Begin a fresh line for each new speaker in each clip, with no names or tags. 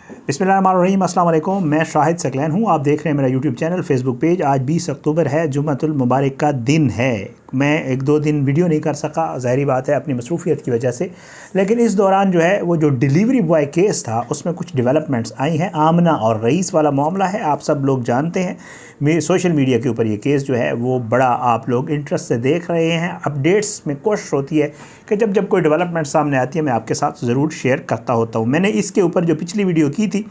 बिस्मिल्लाहिर्रहमानिर्रहीम, अस्सलाम वालेकुम। मैं शाहिद सकलैन हूँ। आप देख रहे हैं मेरा यूट्यूब चैनल, फेसबुक पेज। आज 20 अक्टूबर है, जुम्मतुल मुबारक का दिन है। मैं एक दो दिन वीडियो नहीं कर सका, ज़ाहिरी बात है अपनी मसरूफ़ियत की वजह से। लेकिन इस दौरान जो है वो जो डिलीवरी बॉय केस था उसमें कुछ डेवलपमेंट्स आई हैं। आमना और रईस वाला मामला है, आप सब लोग जानते हैं। सोशल मीडिया के ऊपर ये केस जो है वो बड़ा आप लोग इंटरेस्ट से देख रहे हैं। अपडेट्स में कोशिश होती है कि जब जब कोई डेवलपमेंट सामने आती है मैं आपके साथ ज़रूर शेयर करता होता हूँ। मैंने इसके ऊपर जो पिछली वीडियो की थी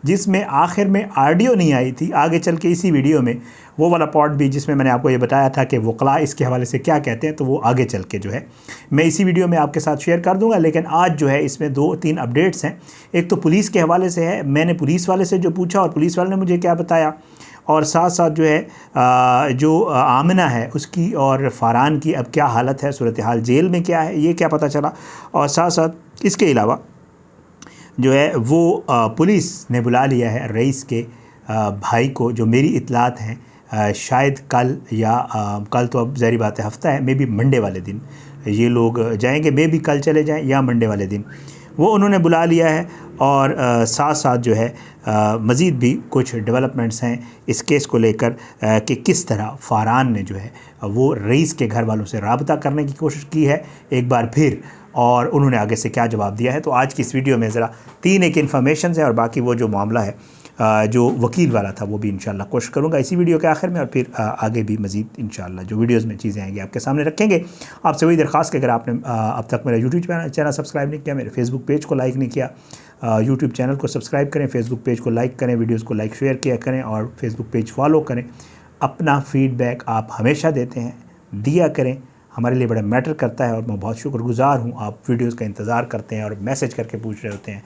जिसमें आखिर में ऑडियो नहीं आई थी, आगे चल के इसी वीडियो में वो वाला पार्ट भी जिसमें मैंने आपको ये बताया था कि वकला इसके हवाले से क्या कहते हैं, तो वो आगे चल के जो है मैं इसी वीडियो में आपके साथ शेयर कर दूंगा। लेकिन आज जो है इसमें 2-3 अपडेट्स हैं। एक तो पुलिस के हवाले से है, मैंने पुलिस वाले से जो पूछा और पुलिस वाले ने मुझे क्या बताया, और साथ साथ जो है जो आमना है उसकी और फ़रहान की अब क्या हालत है, सूरत हाल जेल में क्या है, ये क्या पता चला। और साथ साथ इसके अलावा जो है वो पुलिस ने बुला लिया है रईस के भाई को, जो मेरी इतलात हैं शायद कल या कल तो अब ज़ाहिर बात है हफ्ता है, मे बी मंडे वाले दिन ये लोग जाएंगे, मे बी कल चले जाएं या मंडे वाले दिन वो उन्होंने बुला लिया है। और साथ साथ जो है मज़ीद भी कुछ डेवलपमेंट्स हैं इस केस को लेकर कि किस तरह फ़रहान ने जो है वो रईस के घर वालों से रब्ता करने की कोशिश की है एक बार फिर, और उन्होंने आगे से क्या जवाब दिया है। तो आज की इस वीडियो में ज़रा 3 एक इन्फॉर्मेशन है और बाकी वो जो मामला है जो वकील वाला था वो भी इंशाल्लाह कोशिश करूँगा इसी वीडियो के आखिर में, और फिर आगे भी मज़ीद इंशाल्लाह जो वीडियोज़ में चीज़ें आएंगी आपके सामने रखेंगे। आपसे वही दरख्वास्त कि अगर आपने अब तक मेरा यूट्यूब चैनल सब्सक्राइब नहीं किया, मेरे फेसबुक पेज को लाइक नहीं किया, यूट्यूब चैनल को सब्सक्राइब करें, फेसबुक पेज को लाइक करें, वीडियोज़ को लाइक शेयर किया करें और फेसबुक पेज फॉलो करें। अपना फ़ीडबैक आप हमेशा देते हैं, दिया करें, हमारे लिए बड़ा मैटर करता है और मैं बहुत शुक्रगुज़ार हूँ। आप वीडियोज़ का इंतज़ार करते हैं और मैसेज करके पूछ रहे होते हैं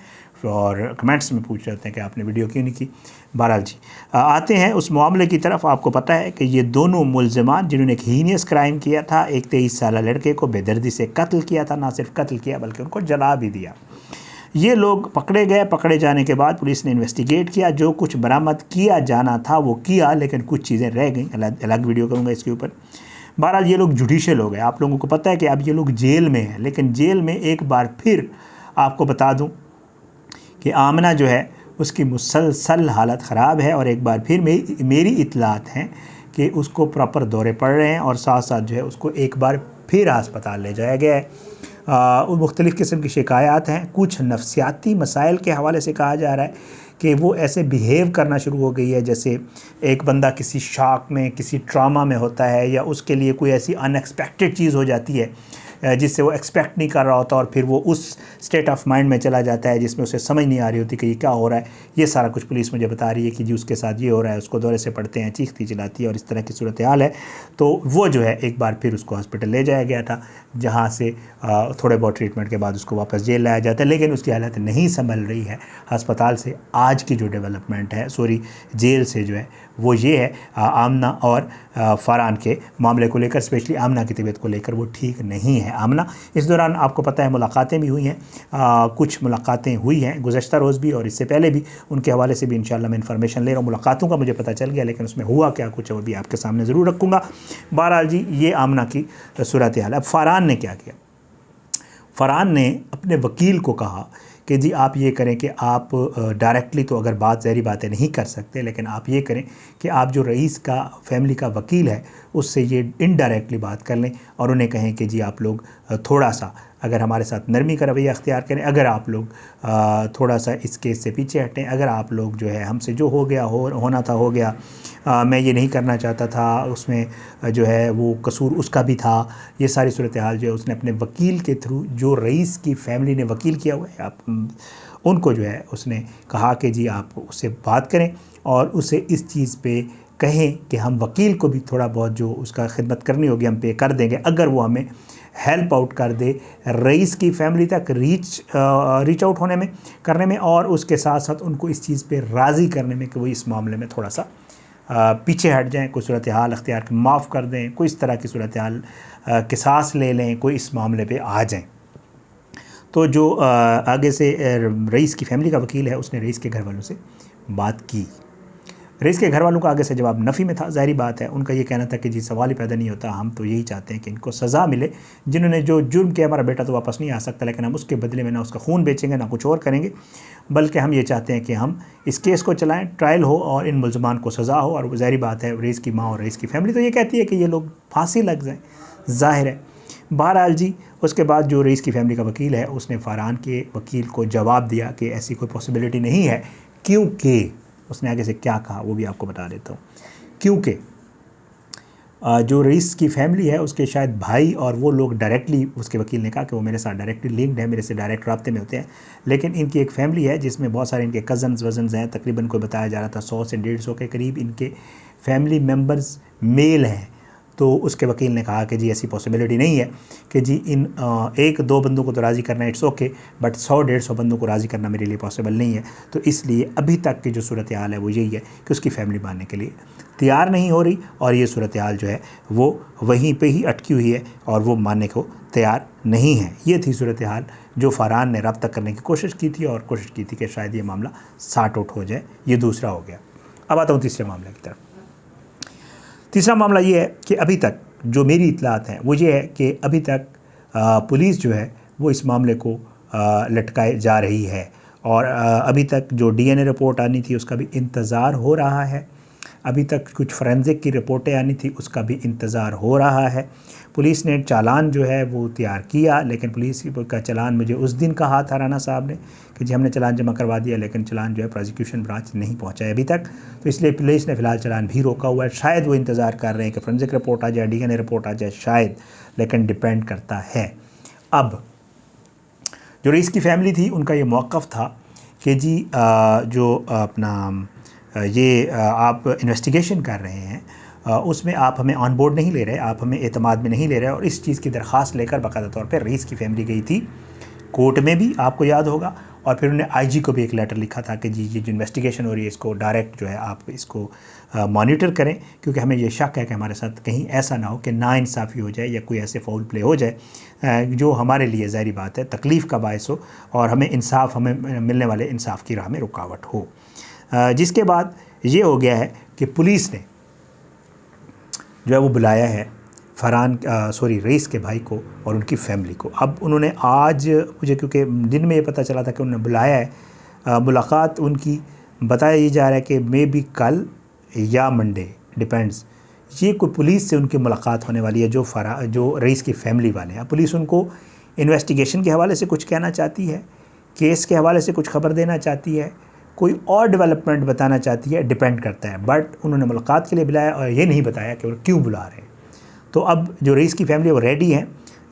और कमेंट्स में पूछ रहे होते हैं कि आपने वीडियो क्यों नहीं की। बहरहाल जी आते हैं उस मामले की तरफ। आपको पता है कि ये दोनों मुल्ज़िमान जिन्होंने एक हीनियस क्राइम किया था, एक 23 साल लड़के को बेदर्दी से कत्ल किया था, ना सिर्फ कत्ल किया बल्कि उनको जला भी दिया। ये लोग पकड़े गए। पकड़े जाने के बाद पुलिस ने इन्वेस्टिगेट किया, जो कुछ बरामद किया जाना था वो किया, लेकिन कुछ चीज़ें रह गई। अलग वीडियो करूँगा इसके ऊपर। बहरहाल ये लोग जुडिशल हो गए। आप लोगों को पता है कि अब ये लोग जेल में हैं, लेकिन जेल में एक बार फिर आपको बता दूं कि आमना जो है उसकी मुसलसल हालत ख़राब है और एक बार फिर मेरी इतलात हैं कि उसको प्रॉपर दौरे पड़ रहे हैं और साथ साथ जो है उसको एक बार फिर अस्पताल ले जाया गया है। मुख्तलिफ़ किस्म की शिकायत हैं, कुछ नफ्सियाती मसाइल के हवाले से कहा जा रहा है कि वो ऐसे बिहेव करना शुरू हो गई है जैसे एक बंदा किसी शॉक में, किसी ट्रामा में होता है, या उसके लिए कोई ऐसी अनएक्सपेक्टेड चीज़ हो जाती है जिससे वो एक्सपेक्ट नहीं कर रहा होता और फिर वो उस स्टेट ऑफ माइंड में चला जाता है जिसमें उसे समझ नहीं आ रही होती कि ये क्या हो रहा है। ये सारा कुछ पुलिस मुझे बता रही है कि जी उसके साथ ये हो रहा है, उसको दौरे से पड़ते हैं, चीखती चिल्लाती है और इस तरह की सूरत हाल है। तो वो जो है एक बार फिर उसको हॉस्पिटल ले जाया गया था, जहाँ से थोड़े बहुत ट्रीटमेंट के बाद उसको वापस जेल लाया जाता है, लेकिन उसकी हालत नहीं संभल रही है अस्पताल से। आज की जो डेवलपमेंट है जेल से जो है वो ये है आमना और फ़रहान के मामले को लेकर, स्पेशली आमना की तबीयत को लेकर वो ठीक नहीं है। आमना इस दौरान आपको पता है मुलाकातें भी हुई हैं, कुछ मुलाकातें हुई हैं गुज़श्ता रोज़ भी और इससे पहले भी, उनके हवाले से भी इंशाल्लाह मैं इन्फॉर्मेशन ले रहा हूँ। मुलाकातों का मुझे पता चल गया, लेकिन उसमें हुआ क्या कुछ है वो भी आपके सामने ज़रूर रखूँगा। बहरहाल जी ये आमना की सूरत हाल है। अब फ़रहान ने क्या किया, फ़रहान ने अपने वकील को कहा कि जी आप ये करें कि आप डायरेक्टली तो अगर ज़ाहिरी बातें नहीं कर सकते, लेकिन आप ये करें कि आप जो रईस का फैमिली का वकील है उससे ये इनडायरेक्टली बात कर लें और उन्हें कहें कि जी आप लोग थोड़ा सा अगर हमारे साथ नरमी का रवैया अख्तियार करें, अगर आप लोग थोड़ा सा इस केस से पीछे हटें, अगर आप लोग जो है हमसे जो हो गया होना था हो गया, मैं ये नहीं करना चाहता था, उसमें जो है वो कसूर उसका भी था, ये सारी सूरत हाल जो है उसने अपने वकील के थ्रू, जो रईस की फैमिली ने वकील किया हुआ है, आप उनको जो है उसने कहा कि जी आप उससे बात करें और उसे इस चीज़ पे कहें कि हम वकील को भी थोड़ा बहुत जो उसका खिदमत करनी होगी हम पे कर देंगे, अगर वो हमें हेल्प आउट कर दे रईस की फैमिली तक रीच आउट होने में, करने में, और उसके साथ साथ उनको इस चीज़ पे राज़ी करने में कि वो इस मामले में थोड़ा सा पीछे हट जाएं, कोई सूरत हाल अख्तियार माफ़ कर दें, कोई इस तरह की सूरत हाल किसास ले लें, कोई इस मामले पे आ जाएं। तो जो आगे से रईस की फैमिली का वकील है उसने रईस के घर वालों से बात की। रईस के घर वालों का आगे से जवाब नफ़ी में था। ज़ाहिर बात है उनका ये कहना था कि जी सवाल ही पैदा नहीं होता, हम तो यही चाहते हैं कि इनको सज़ा मिले, जिन्होंने जो जुर्म किया हमारा बेटा तो वापस नहीं आ सकता, लेकिन हम उसके बदले में ना उसका खून बेचेंगे ना कुछ और करेंगे। बल्कि हम ये चाहते हैं कि हम इस केस को चलाएं, ट्रायल हो और इन मुल्ज़मान को सज़ा हो। और ज़ाहिर बात है रईस की माँ और रईस की फैमिली तो ये कहती है कि ये लोग फांसी लग जाए, ज़ाहिर है। बहरहाल जी, उसके बाद जो रईस की फैमिली का वकील है उसने फ़रहान के वकील को जवाब दिया कि ऐसी कोई पॉसिबिलिटी नहीं है, क्योंकि उसने आगे से क्या कहा वो भी आपको बता देता हूँ। क्योंकि जो रईस की फैमिली है उसके शायद भाई और वो लोग डायरेक्टली, उसके वकील ने कहा कि वो मेरे साथ डायरेक्टली लिंक्ड है, मेरे से डायरेक्ट राब्ते में होते हैं। लेकिन इनकी एक फैमिली है जिसमें बहुत सारे इनके कज़न्स वज़न्स हैं, तकरीबन कोई बताया जा रहा था 100 से 150 के करीब इनके फैमिली मेम्बर्स मेल हैं। तो उसके वकील ने कहा कि जी ऐसी पॉसिबिलिटी नहीं है कि जी इन 1-2 बंदों को तो राज़ी करना इट्स ओके, बट 100-150 बंदों को राज़ी करना मेरे लिए पॉसिबल नहीं है। तो इसलिए अभी तक की जो सूरत हाल है वो यही है कि उसकी फैमिली मानने के लिए तैयार नहीं हो रही, और ये सूरत हाल जो है वो वहीं पे ही अटकी हुई है और वो मानने को तैयार नहीं है। ये थी सूरत हाल जो फ़रहान ने रब्ता करने की कोशिश की थी और कोशिश की थी कि शायद ये मामला सॉर्ट आउट हो जाए। ये दूसरा हो गया। अब आता हूँ तीसरे मामले की तरफ। तीसरा मामला ये है कि अभी तक जो मेरी इत्तलात हैं वो ये है कि अभी तक पुलिस जो है वो इस मामले को लटकाए जा रही है, और अभी तक जो DNA रिपोर्ट आनी थी उसका भी इंतज़ार हो रहा है। अभी तक कुछ फोरेंसिक की रिपोर्टें आनी थी उसका भी इंतज़ार हो रहा है। पुलिस ने चालान जो है वो तैयार किया, लेकिन पुलिस का चालान मुझे उस दिन कहा था राना साहब ने कि जी हमने चालान जमा करवा दिया, लेकिन चालान जो है प्रोसिक्यूशन ब्रांच नहीं पहुंचा है अभी तक। तो इसलिए पुलिस ने फ़िलहाल चालान भी रोका हुआ है। शायद वो इंतज़ार कर रहे हैं कि फोरेंसिक रिपोर्ट आ जाए, DNA रिपोर्ट आ जाए शायद, लेकिन डिपेंड करता है। अब जो रईस की फैमिली थी उनका ये मौक़िफ़ था कि जी जो अपना ये आप इन्वेस्टिगेशन कर रहे हैं उसमें आप हमें ऑन बोर्ड नहीं ले रहे, आप हमें एतमाद में नहीं ले रहे, और इस चीज़ की दरख्वास्त लेकर बाकायदा तौर पे रईस की फैमिली गई थी कोर्ट में भी, आपको याद होगा। और फिर उन्होंने IG को भी एक लेटर लिखा था कि जी ये जो इन्वेस्टिगेशन हो रही है इसको डायरेक्ट जो है आप इसको मॉनिटर करें, क्योंकि हमें ये शक है कि हमारे साथ कहीं ऐसा ना हो कि नाइंसाफ़ी हो जाए या कोई ऐसे फाउल प्ले हो जाए जो हमारे लिए ज़ाहिर बात है तकलीफ़ का बायस हो और हमें इंसाफ, हमें मिलने वाले इंसाफ की राह में रुकावट हो। जिसके बाद ये हो गया है कि पुलिस ने जो है वो बुलाया है रईस के भाई को और उनकी फैमिली को। अब उन्होंने आज मुझे, क्योंकि दिन में ये पता चला था कि उन्होंने बुलाया है, मुलाकात उनकी बताया ये जा रहा है कि मे बी कल या मंडे, डिपेंड्स। ये कोई पुलिस से उनकी मुलाकात होने वाली है जो रईस की फैमिली वाले हैं। पुलिस उनको इन्वेस्टिगेशन के हवाले से कुछ कहना चाहती है, केस के हवाले से कुछ खबर देना चाहती है, कोई और डेवलपमेंट बताना चाहती है, डिपेंड करता है। बट उन्होंने मुलाकात के लिए बुलाया और ये नहीं बताया कि वो क्यों बुला रहे हैं। तो अब जो रईस की फैमिली वो रेडी हैं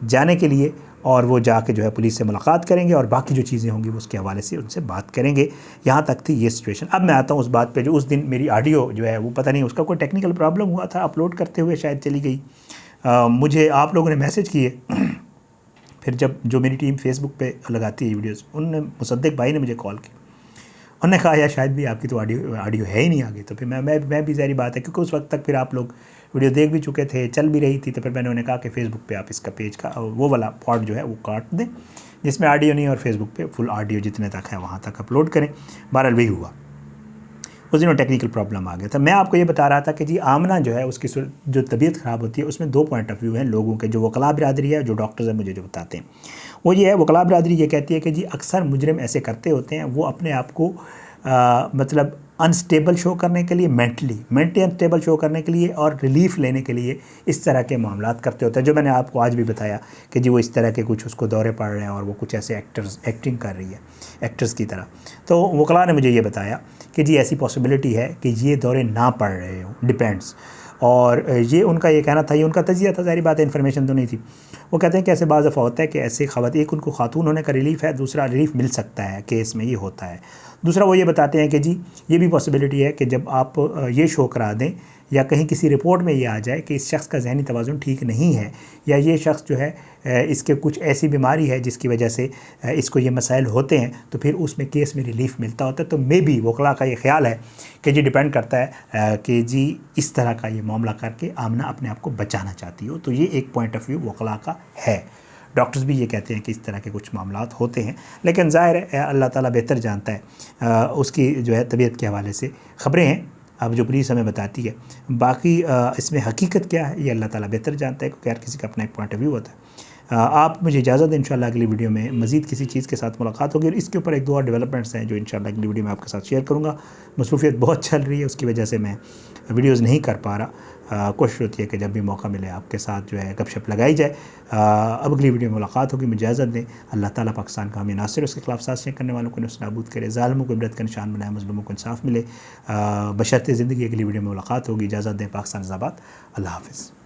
जाने के लिए, और वो जाके जो है पुलिस से मुलाकात करेंगे और बाकी जो चीज़ें होंगी वो उसके हवाले से उनसे बात करेंगे। यहाँ तक थी ये सिचुएशन। अब मैं आता हूँ उस बात पे जो उस दिन मेरी ऑडियो जो है वो पता नहीं उसका कोई टेक्निकल प्रॉब्लम हुआ था, अपलोड करते हुए शायद चली गई। मुझे आप लोगों ने मैसेज किए फिर जब जो मेरी टीम फेसबुक पे लगाती है वीडियोज़, उनने मुसद्दिक भाई ने मुझे कॉल की, उन्होंने कहा यार शायद भी आपकी तो ऑडियो है ही नहीं आगे। तो फिर मैं भी ज़ाहिर बात है क्योंकि उस वक्त तक फिर आप लोग वीडियो देख भी चुके थे, चल भी रही थी, तो फिर मैंने उन्हें कहा कि फ़ेसबुक पे आप इसका पेज का वो वाला पार्ट जो है वो काट दें जिसमें ऑडियो नहीं, और फेसबुक पे फुल ऑडियो जितने तक है वहाँ तक अपलोड करें। बहरहाल वही हुआ। उस दिन टेक्निकल प्रॉब्लम आ गया था। मैं आपको ये बता रहा था कि जी आमना जो है उसकी जो तबीयत ख़राब होती है उसमें 2 पॉइंट ऑफ व्यू हैं लोगों के, जो वकला बिरादरी है, जो डॉक्टर्स हैं मुझे जो बताते हैं वो ये है। वकला बिरादरी ये कहती है कि जी अक्सर मुजरिम ऐसे करते होते हैं, वो अपने आप को मतलब अनस्टेबल शो करने के लिए, मेंटली अनस्टेबल शो करने के लिए और रिलीफ लेने के लिए इस तरह के मामलात करते होते हैं। जो मैंने आपको आज भी बताया कि जी वो इस तरह के कुछ उसको दौरे पड़ रहे हैं और वो कुछ ऐसे एक्टिंग कर रही है एक्टर्स की तरह। तो वकला ने मुझे ये बताया कि जी ऐसी पॉसिबिलिटी है कि ये दौरे ना पड़ रहे हो, डिपेंड्स। और ये उनका ये कहना था, ये उनका तजिया था, सारी बात इन्फॉर्मेशन तो नहीं थी। वो कहते हैं कि ऐसे बाज़ दफ़ा होता है कि ऐसे खवात, एक उनको खातून होने का रिलीफ है, दूसरा रिलीफ मिल सकता है केस में, ये होता है। दूसरा वो ये बताते हैं कि जी ये भी पॉसिबिलिटी है कि जब आप ये शो करा दें या कहीं किसी रिपोर्ट में ये आ जाए कि इस शख्स का ज़हनी तवाज़ुन ठीक नहीं है, या ये शख्स जो है इसके कुछ ऐसी बीमारी है जिसकी वजह से इसको ये मसाइल होते हैं, तो फिर उसमें केस में रिलीफ मिलता होता है। तो मे बी वकला का ये ख्याल है कि जी डिपेंड करता है कि जी इस तरह का ये मामला करके आमना अपने आप को बचाना चाहती हो। तो ये एक पॉइंट ऑफ व्यू वकला का है। डॉक्टर्स भी ये कहते हैं कि इस तरह के कुछ मामलात होते हैं, लेकिन ज़ाहिर है अल्लाह ताला बेहतर जानता है। उसकी जो है तबीयत के हवाले से ख़बरें हैं अब जो पुलिस हमें बताती है, बाकी इसमें हकीकत क्या है ये अल्लाह ताला बेहतर जानता है, क्योंकि हर किसी का अपना एक पॉइंट ऑफ व्यू होता है। आप मुझे इजाज़त दें, इंशाल्लाह अगली वीडियो में मज़ीद किसी चीज़ के साथ मुलाकात होगी और इसके ऊपर एक दो और डेवलपमेंट्स हैं जो इंशाल्लाह अगली वीडियो में आपके साथ शेयर करूँगा। मसरूफियत बहुत चल रही है, उसकी वजह से मैं वीडियोज़ नहीं कर पा रहा। कोशिश होती है कि जब भी मौका मिले आपके साथ जो है गपशप लगाई जाए। अब अगली वीडियो में मुलाकात होगी, मुझे इजाज़त दें। अल्लाह ताला पाकिस्तान का हमें नासिर, उसके खिलाफ साजिशें करने वालों को नस्ल नाबूद करे, ज़ालिमों को इबरत का निशान बनाए, मज़लूमों को इंसाफ मिले। बशर्ते ज़िंदगी अगली वीडियो में मुलाकात होगी। इजाज़त दें। पाकिस्तान ज़िंदाबाद। अल्लाह हाफ़िज़।